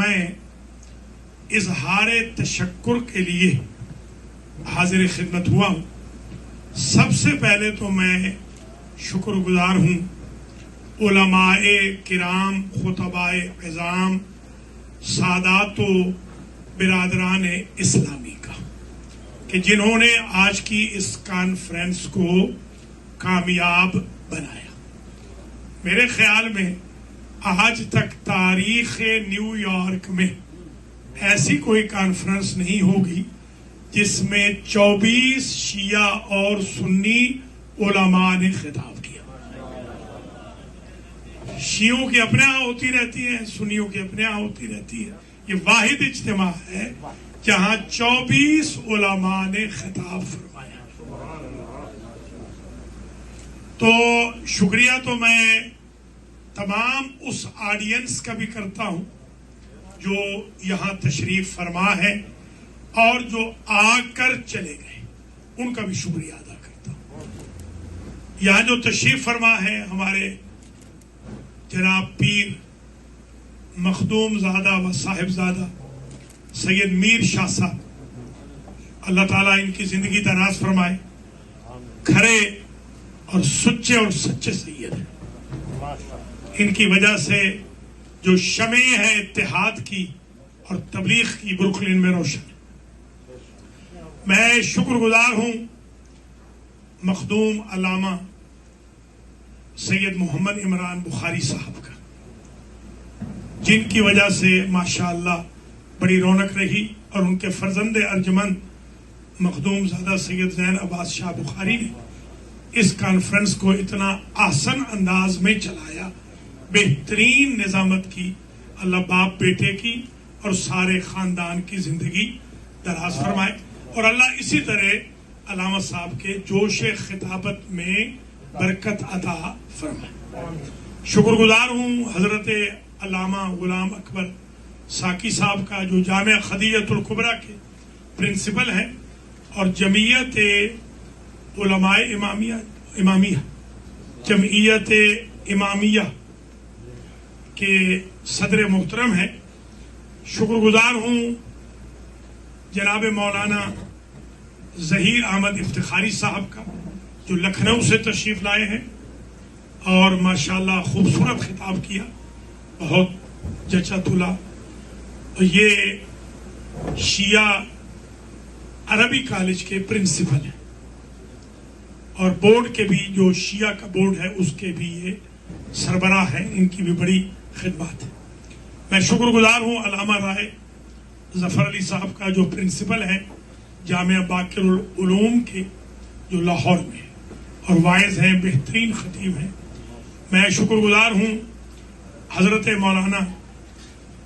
میں اظہار تشکر کے لیے حاضر خدمت ہوا ہوں. سب سے پہلے تو میں شکر گزار ہوں علماء کرام، خطباء عظام، سادات و برادران اسلامی کا کہ جنہوں نے آج کی اس کانفرنس کو کامیاب بنایا. میرے خیال میں آج تک تاریخ نیو یارک میں ایسی کوئی کانفرنس نہیں ہوگی جس میں 24 شیعہ اور سنی علماء نے خطاب کیا. شیعوں کی اپنے ہاں ہوتی رہتی ہے، سنیوں کی اپنے ہاں ہوتی رہتی ہے. یہ واحد اجتماع ہے جہاں 24 علماء نے خطاب فرمایا. تو شکریہ تو میں تمام اس آڈینس کا بھی کرتا ہوں جو یہاں تشریف فرما ہے اور جو آ کر چلے گئے، ان کا بھی شکریہ ادا کرتا ہوں. یہاں جو تشریف فرما ہے ہمارے جناب پیر مخدوم زادہ و صاحب زادہ سید میر شاہ صاحب، اللہ تعالیٰ ان کی زندگی دراز فرمائے. کھرے اور سچے اور سچے سید ہیں. ان کی وجہ سے جو شمع ہے اتحاد کی اور تبلیغ کی بروکلن میں روشن ہے. میں شکر گزار ہوں مخدوم علامہ سید محمد عمران بخاری صاحب کا، جن کی وجہ سے ماشاءاللہ بڑی رونق رہی اور ان کے فرزند ارجمند مخدوم زادہ سید زین عباس شاہ بخاری نے اس کانفرنس کو اتنا آسن انداز میں چلایا. بہترین نظامت کی. اللہ باپ بیٹے کی اور سارے خاندان کی زندگی دراز فرمائے اور اللہ اسی طرح علامہ صاحب کے جوش خطابت میں برکت عطا فرمائے. شکر گزار ہوں حضرت علامہ غلام اکبر ساکی صاحب کا جو جامعہ خدیجۃ الکبریٰ کے پرنسپل ہیں اور جمعیت علماء امامیہ جمعیت امامیہ کے صدر محترم ہیں. شکر گزار ہوں جناب مولانا ظہیر احمد افتخاری صاحب کا جو لکھنؤ سے تشریف لائے ہیں اور ماشاءاللہ خوبصورت خطاب کیا، بہت جچا تلا. یہ شیعہ عربی کالج کے پرنسپل ہیں اور بورڈ کے بھی جو شیعہ کا بورڈ ہے اس کے بھی یہ سربراہ ہیں. ان کی بھی بڑی خدمات ہے. میں شکر گزار ہوں علامہ رائے ظفر علی صاحب کا جو پرنسپل ہے جامعہ باقر العلوم کے جو لاہور میں اور واعظ ہیں، بہترین خطیب ہیں. میں شکر گزار ہوں حضرت مولانا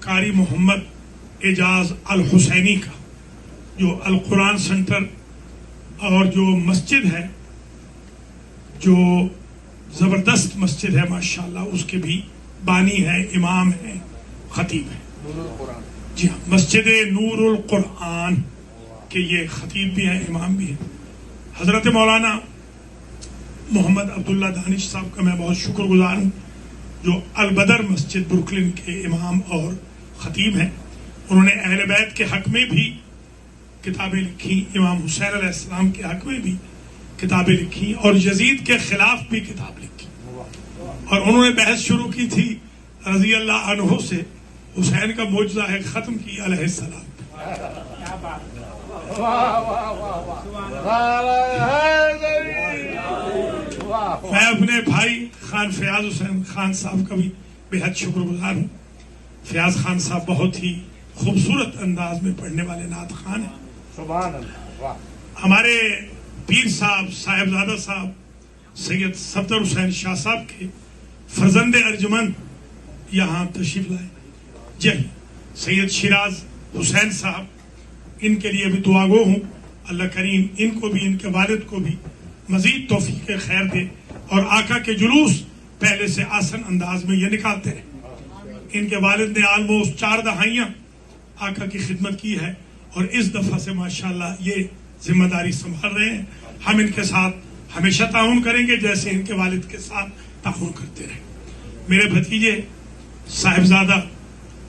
قاری محمد اعجاز الحسینی کا جو القرآن سینٹر اور جو مسجد ہے، جو زبردست مسجد ہے ماشاءاللہ، اس کے بھی بانی ہے، امام ہے، خطیب ہے. جی ہاں، مسجد نور القرآن کے یہ خطیب بھی ہیں، امام بھی ہیں. حضرت مولانا محمد عبداللہ دانش صاحب کا میں بہت شکر گزار ہوں جو البدر مسجد بروکلن کے امام اور خطیب ہیں. انہوں نے اہل بیت کے حق میں بھی کتابیں لکھی، امام حسین علیہ السلام کے حق میں بھی کتابیں لکھی اور یزید کے خلاف بھی کتاب لکھی. اور انہوں نے بحث شروع کی تھی رضی اللہ عنہ سے، حسین کا معجزہ ہے ختم کی علیہ السلام. میں اپنے بھائی خان فیاض حسین خان صاحب کا بھی بے حد شکر گزار ہوں. فیاض خان صاحب بہت ہی خوبصورت انداز میں پڑھنے والے نعت خان ہیں. سبحان اللہ. ہمارے پیر صاحب صاحبزادہ صاحب سید صفدر حسین شاہ صاحب کے فرزند ارجمند یہاں تشریف لائے. جی سید شیراز حسین صاحب، ان کے لیے بھی دعا گو ہوں. اللہ کریم ان کو بھی، ان کے والد کو بھی مزید توفیق خیر دے اور آقا کے جلوس پہلے سے آسن انداز میں یہ نکالتے رہے. ان کے والد نے آلموسٹ 4 دہائیاں آقا کی خدمت کی ہے اور اس دفعہ سے ماشاءاللہ یہ ذمہ داری سنبھال رہے ہیں. ہم ان کے ساتھ ہمیشہ تعاون کریں گے جیسے ان کے والد کے ساتھ تعاون کرتے رہے. میرے بھتیجے صاحبزادہ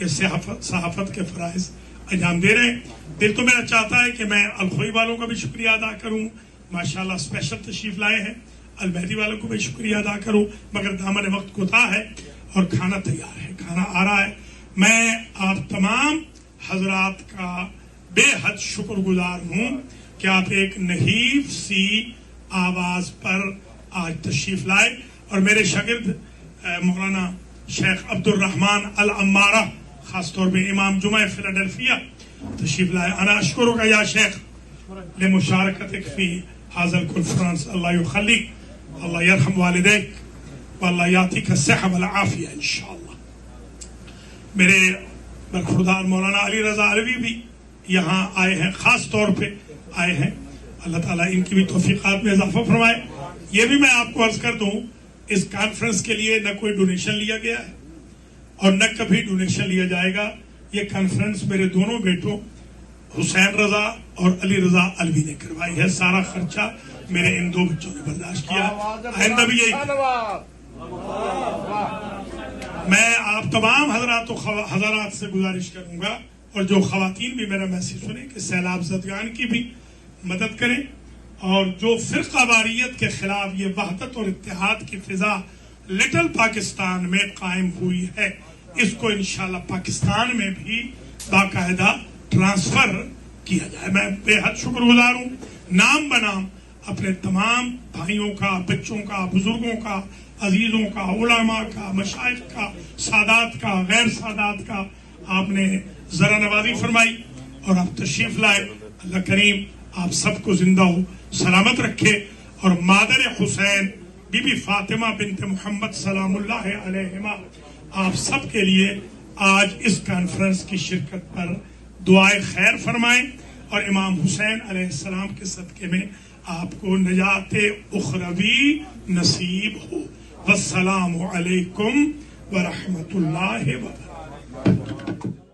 یہ صحافت کے فرائض انجام دے رہے ہیں. دل تو میرا چاہتا ہے کہ میں الخوئی والوں کا بھی شکریہ ادا کروں، ماشاءاللہ اسپیشل تشریف لائے ہیں. المہدی والوں کو بھی شکریہ ادا کروں، مگر دامن وقت کوتاہ ہے اور کھانا تیار ہے، کھانا آ رہا ہے. میں آپ تمام حضرات کا بے حد شکر گزار ہوں کہ آپ ایک نحیف سی آواز پر آج تشریف لائے. اور میرے شاگرد مولانا شیخ عبد الرحمن العمارہ، خاص طور پہ امام جمعہ فیلاڈلفیا تشریف لائے. انا اشکرک یا شیخ لمشارکتک فی هذا الكونفرنس. اللہ یخلیک، اللہ یرحم والدیک، واللہ یعطیک الصحہ والعافیہ انشاءاللہ. میرے برخوردار مولانا علی رضا علوی بھی یہاں آئے ہیں، خاص طور پہ آئے ہیں. اللہ تعالیٰ ان کی بھی توفیقات میں اضافہ فرمائے. یہ بھی میں آپ کو عرض کر دوں، اس کانفرنس کے لیے نہ کوئی ڈونیشن لیا گیا ہے اور نہ کبھی ڈونیشن لیا جائے گا. یہ کانفرنس میرے دونوں بیٹوں حسین رضا اور علی رضا علوی نے کروائی ہے. سارا خرچہ میرے ان دو بچوں نے برداشت کیا. آئندہ بھی یہی. میں آپ تمام حضرات و حضرات سے گزارش کروں گا، اور جو خواتین بھی میرا میسیج سنیں، کہ سیلاب زدگان کی بھی مدد کریں، اور جو فرقہ واریت کے خلاف یہ وحدت اور اتحاد کی فضا لٹل پاکستان میں قائم ہوئی ہے، اس کو انشاءاللہ پاکستان میں بھی باقاعدہ ٹرانسفر کیا جائے. میں بے حد شکر گزار ہوں نام بنام اپنے تمام بھائیوں کا، بچوں کا، بزرگوں کا، عزیزوں کا، علماء کا، مشائخ کا، سادات کا، غیر سادات کا. آپ نے ذرا نوازی فرمائی اور آپ تشریف لائے. اللہ کریم آپ سب کو زندہ ہو سلامت رکھے، اور مادر حسین بی بی فاطمہ بنت محمد سلام اللہ علیہما آپ سب کے لیے آج اس کانفرنس کی شرکت پر دعائے خیر فرمائیں، اور امام حسین علیہ السلام کے صدقے میں آپ کو نجات اخروی نصیب ہو. والسلام علیکم ورحمۃ اللہ وبرکاتہ.